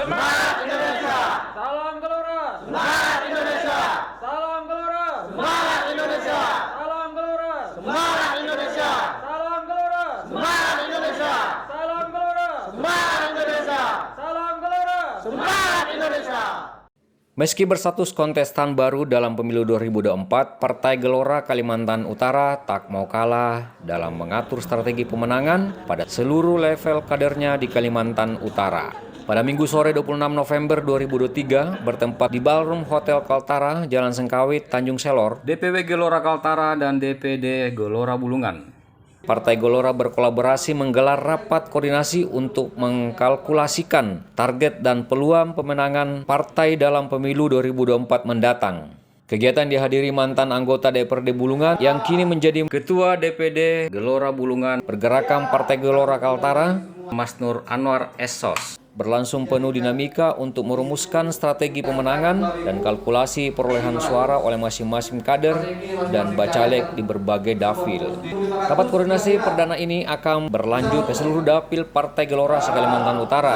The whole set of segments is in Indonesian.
Semangat Indonesia! Salam Gelora! Semangat Indonesia! Salam Gelora! Semangat Indonesia! Salam Gelora! Semangat Indonesia! Salam Gelora! Semangat Indonesia! Salam Gelora! Semangat Indonesia! Salam Gelora! Semangat Indonesia! Meski berstatus kontestan baru dalam pemilu 2024, Partai Gelora Kalimantan Utara tak mau kalah dalam mengatur strategi pemenangan pada seluruh level kadernya di Kalimantan Utara. Pada Minggu sore 26 November 2023, bertempat di Ballroom Hotel Kaltara, Jalan Sengkawit, Tanjung Selor, DPW Gelora Kaltara dan DPD Gelora Bulungan. Partai Gelora berkolaborasi menggelar rapat koordinasi untuk mengkalkulasikan target dan peluang pemenangan partai dalam pemilu 2024 mendatang. Kegiatan dihadiri mantan anggota DPRD Bulungan yang kini menjadi Ketua DPD Gelora Bulungan Pergerakan Partai Gelora Kaltara, Mas Nur Anwar Esos. Berlangsung penuh dinamika untuk merumuskan strategi pemenangan dan kalkulasi perolehan suara oleh masing-masing kader dan bacalek di berbagai dapil. Rapat koordinasi perdana ini akan berlanjut ke seluruh dapil Partai Gelora se-Kalimantan Utara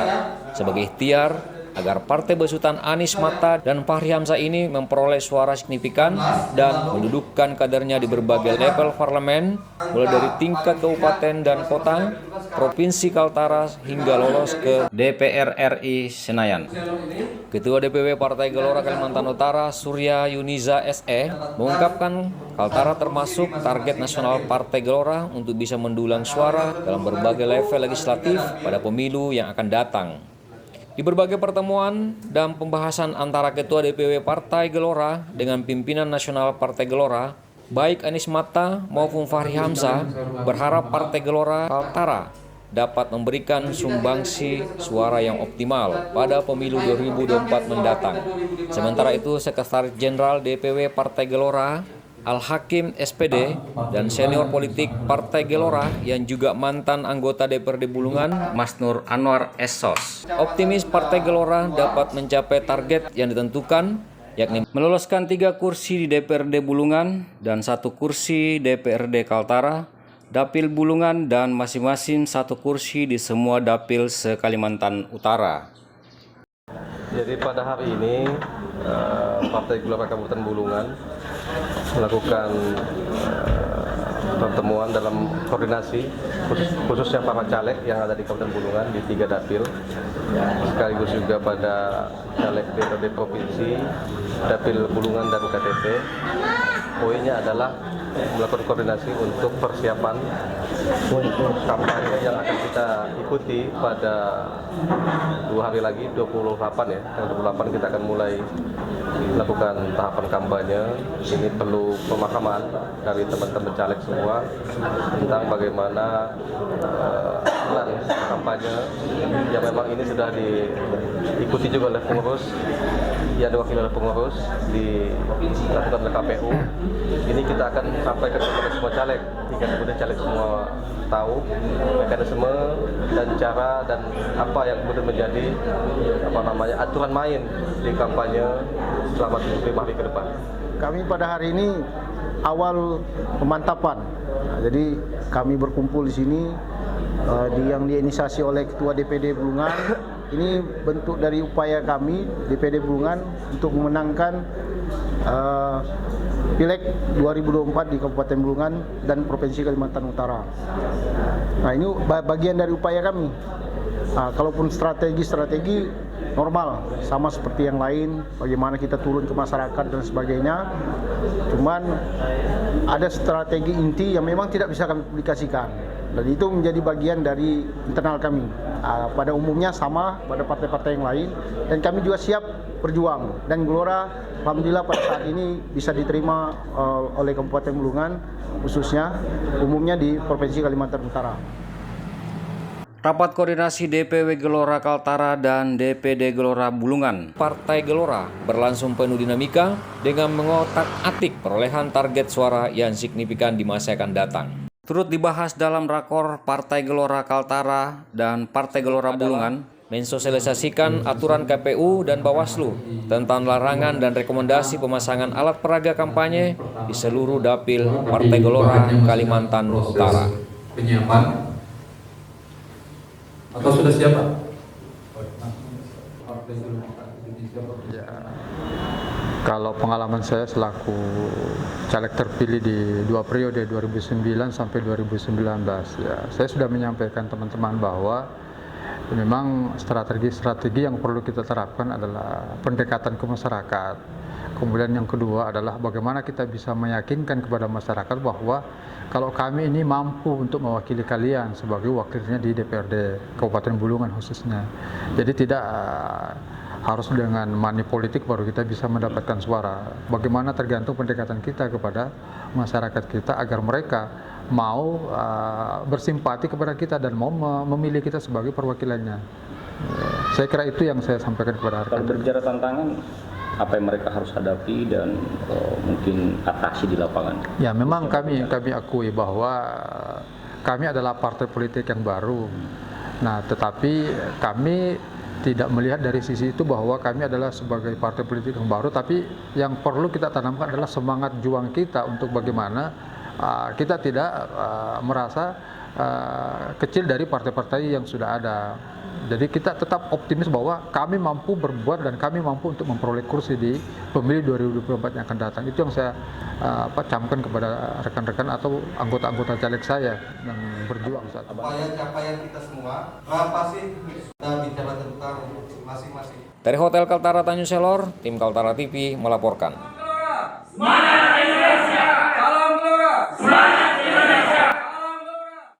sebagai ikhtiar agar Partai Besutan Anies Mata dan Fahri Hamzah ini memperoleh suara signifikan dan mendudukkan kadernya di berbagai level parlemen, mulai dari tingkat kabupaten dan kota, provinsi Kaltara hingga lolos ke DPR RI Senayan. Ketua DPW Partai Gelora Kalimantan Utara, Surya Yuniza SE, mengungkapkan Kaltara termasuk target nasional Partai Gelora untuk bisa mendulang suara dalam berbagai level legislatif pada pemilu yang akan datang. Di berbagai pertemuan dan pembahasan antara Ketua DPW Partai Gelora dengan pimpinan nasional Partai Gelora, baik Anies Mata maupun Fahri Hamzah berharap Partai Gelora Kaltara dapat memberikan sumbangsi suara yang optimal pada pemilu 2024 mendatang. Sementara itu, Sekretaris Jenderal DPW Partai Gelora Al-Hakim SPD dan senior politik Partai Gelora yang juga mantan anggota DPRD Bulungan, Mas Nur Anwar Esos, optimis Partai Gelora dapat mencapai target yang ditentukan, yakni meloloskan 3 kursi di DPRD Bulungan dan 1 kursi DPRD Kaltara, dapil Bulungan, dan masing-masing 1 kursi di semua dapil se-Kalimantan Utara. Jadi pada hari ini Partai Gelora Kabupaten Bulungan melakukan pertemuan dalam koordinasi khususnya para caleg yang ada di Kabupaten Bulungan di 3 dapil, sekaligus juga pada caleg DPRD Provinsi, dapil Bulungan dan KTP. Poinnya adalah melakukan koordinasi untuk persiapan kampanye yang akan kita ikuti pada 2 hari lagi, 28 ya. Tanggal 28 kita akan mulai melakukan tahapan kampanye. Ini perlu pemahaman dari teman-teman caleg semua tentang bagaimana plan kampanye yang memang ini sudah diikuti juga oleh pengurus, yang diwakili oleh pengurus, dilakukan oleh KPU. Ini kita akan sampaikan kepada semua caleg, hingga kemudian caleg semua tahu mekanisme dan cara dan apa yang kemudian menjadi aturan main di kampanye selama 75 hari ke depan. Kami pada hari ini awal pemantapan. Jadi kami berkumpul di sini yang diinisiasi oleh Ketua DPD Bulungan. Ini bentuk dari upaya kami DPD Bulungan untuk memenangkan Pileg 2024 di Kabupaten Bulungan dan Provinsi Kalimantan Utara. Nah, ini bagian dari upaya kami. Kalaupun strategi normal, sama seperti yang lain, bagaimana kita turun ke masyarakat dan sebagainya. Cuman ada strategi inti yang memang tidak bisa kami publikasikan. Dan itu menjadi bagian dari internal kami. Pada umumnya sama pada partai-partai yang lain, dan kami juga siap berjuang. Dan Gelora, alhamdulillah pada saat ini bisa diterima oleh Kabupaten Bulungan, khususnya umumnya di Provinsi Kalimantan Utara. Rapat koordinasi DPW Gelora Kaltara dan DPD Gelora Bulungan Partai Gelora berlangsung penuh dinamika dengan mengotak-atik perolehan target suara yang signifikan di masa akan datang. turut dibahas dalam rakor Partai Gelora Kaltara dan Partai Gelora Bulungan, mensosialisasikan aturan KPU dan Bawaslu tentang larangan dan rekomendasi pemasangan alat peraga kampanye di seluruh dapil Partai Gelora Kalimantan Utara. Penyiapan atau sudah siap, Pak? Ya, kalau pengalaman saya selaku caleg terpilih di 2 periode 2009 sampai 2019, ya saya sudah menyampaikan teman-teman bahwa memang strategi yang perlu kita terapkan adalah pendekatan ke masyarakat. Kemudian yang kedua adalah bagaimana kita bisa meyakinkan kepada masyarakat bahwa kalau kami ini mampu untuk mewakili kalian sebagai wakilnya di DPRD Kabupaten Bulungan khususnya. Jadi tidak harus dengan money politik baru kita bisa mendapatkan suara. Bagaimana tergantung pendekatan kita kepada masyarakat kita agar mereka mau bersimpati kepada kita dan mau memilih kita sebagai perwakilannya. Saya kira itu yang saya sampaikan kepada rekan. Kalau berbicara tantangan, apa yang mereka harus hadapi dan mungkin atasi di lapangan? Ya, memang kami akui bahwa kami adalah partai politik yang baru. Nah, tetapi kami tidak melihat dari sisi itu bahwa kami adalah sebagai partai politik yang baru, tapi yang perlu kita tanamkan adalah semangat juang kita untuk bagaimana kita tidak merasa kecil dari partai-partai yang sudah ada. Jadi kita tetap optimis bahwa kami mampu berbuat dan kami mampu untuk memperoleh kursi di pemilu 2024 yang akan datang. Itu yang saya camkan kepada rekan-rekan atau anggota-anggota caleg saya yang berjuang saat ini. Capaian kita semua, berapa sih kita bicara tentang masing-masing. Dari Hotel Kaltara Tanjung Selor, tim Kaltara TV melaporkan. Semangat Indonesia! Salam Gelora!